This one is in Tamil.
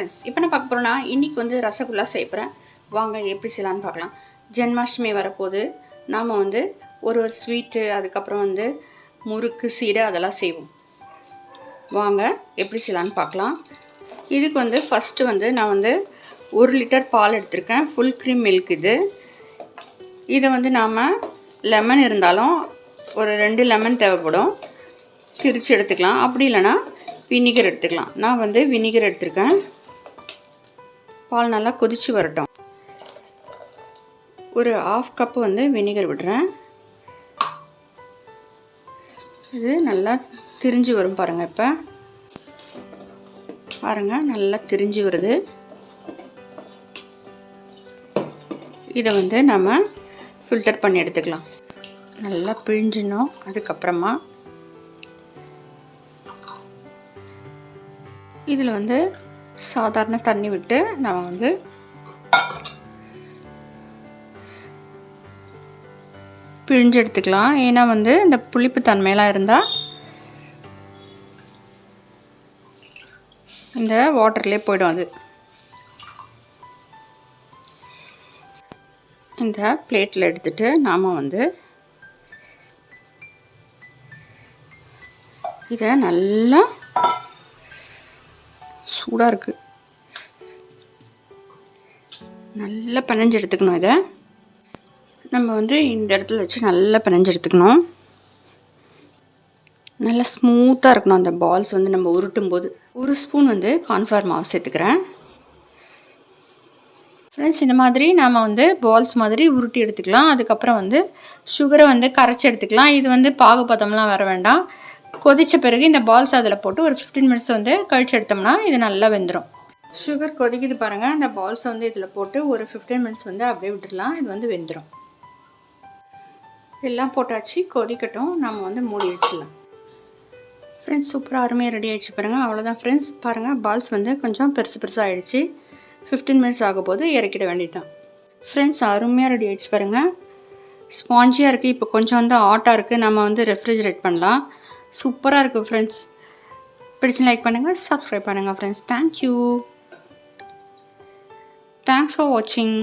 ஃப்ரெண்ட்ஸ், இப்போ நான் பார்க்க போகிறேன்னா இன்றைக்கி வந்து ரசகுல்லா செய்ய போகிறேன். வாங்க எப்படி செய்யலான்னு பார்க்கலாம். ஜென்மாஷ்டமி வரப்போது நாம் வந்து ஒரு ஸ்வீட்டு, அதுக்கப்புறம் வந்து முறுக்கு, சீடை அதெல்லாம் செய்வோம். வாங்க எப்படி செய்யலான்னு பார்க்கலாம். இதுக்கு வந்து ஃபஸ்ட்டு வந்து நான் வந்து 1 லிட்டர் பால் எடுத்திருக்கேன். ஃபுல் க்ரீம் மில்க் இது. இதை வந்து நாம் லெமன் இருந்தாலும் ஒரு 2 லெமன் தேவைப்படும், திரித்து எடுத்துக்கலாம். அப்படி இல்லைன்னா வினிகர் எடுத்துக்கலாம். நான் வந்து வினிகர் எடுத்திருக்கேன். பால் நல்லா கொதித்து வரட்டும். ஒரு 1/2 கப்பு வந்து வினிகர் விடுறேன். இது நல்லா திரிஞ்சு வரும் பாருங்கள். இப்போ பாருங்கள், நல்லா திரிஞ்சு வருது. இதை வந்து நம்ம ஃபில்டர் பண்ணி எடுத்துக்கலாம். நல்லா பிழிஞ்சிடணும். அதுக்கப்புறமா இதில் வந்து சாதாரண தண்ணி விட்டு நம்ம வந்து பிழிஞ்சு எடுத்துக்கலாம். ஏன்னா வந்து இந்த புளிப்பு தன்மையெல்லாம் இருந்தால் இந்த வாட்டர்லேயே போய்டும். அது இந்த பிளேட்டில் எடுத்துகிட்டு நாம் வந்து இதை நல்லா சூடாக இருக்குது, நல்லா பிணைஞ்சு எடுத்துக்கணும். இதை நம்ம வந்து இந்த இடத்துல வச்சு நல்லா பிணைஞ்சு எடுத்துக்கணும். நல்லா ஸ்மூத்தாக இருக்கணும் அந்த பால்ஸ் வந்து நம்ம உருட்டும் போது. 1 ஸ்பூன் வந்து கார்ன்ஃப்ளவர் மாவு சேர்த்துக்கிறேன். ஃப்ரெண்ட்ஸ், இந்த மாதிரி நாம் வந்து பால்ஸ் மாதிரி உருட்டி எடுத்துக்கலாம். அதுக்கப்புறம் வந்து சுகரை வந்து கரைச்சி எடுத்துக்கலாம். இது வந்து பாகுபதம்லாம் வர வேண்டாம். கொதித்த பிறகு இந்த பால்ஸ் அதில் போட்டு ஒரு 15 மினிட்ஸ் வந்து கழிச்சு எடுத்தோம்னா இது நல்லா வெந்துடும். சுகர் கொதிக்குது பாருங்கள். இந்த பால்ஸை வந்து இதில் போட்டு ஒரு 15 மினிட்ஸ் வந்து அப்படியே விட்டுடலாம். இது வந்து வெந்துடும். எல்லாம் போட்டாச்சு, கொதிக்கட்டும். நம்ம வந்து மூடி வச்சிடலாம். ஃப்ரெண்ட்ஸ், சூப்பராக அருமையாக ரெடி ஆகிடுச்சு பாருங்கள். அவ்வளோதான் ஃப்ரெண்ட்ஸ். பாருங்கள், பால்ஸ் வந்து கொஞ்சம் பெருசாக ஆகிடுச்சு. 15 மினிட்ஸ் ஆகும் போது இறக்கிட வேண்டியது தான். ஃப்ரெண்ட்ஸ், அருமையாக ரெடி ஆகிடுச்சு பாருங்கள். ஸ்பாஞ்சியாக இருக்குது. இப்போ கொஞ்சம் வந்து ஹாட்டாக இருக்குது. நம்ம வந்து ரெஃப்ரிஜரேட் பண்ணலாம். சூப்பராக இருக்குது ஃப்ரெண்ட்ஸ். பிடிச்சி லைக் பண்ணுங்கள், சப்ஸ்கிரைப் பண்ணுங்கள் ஃப்ரெண்ட்ஸ். தேங்க்யூ. தேங்க்ஸ் ஃபார் வாட்சிங்.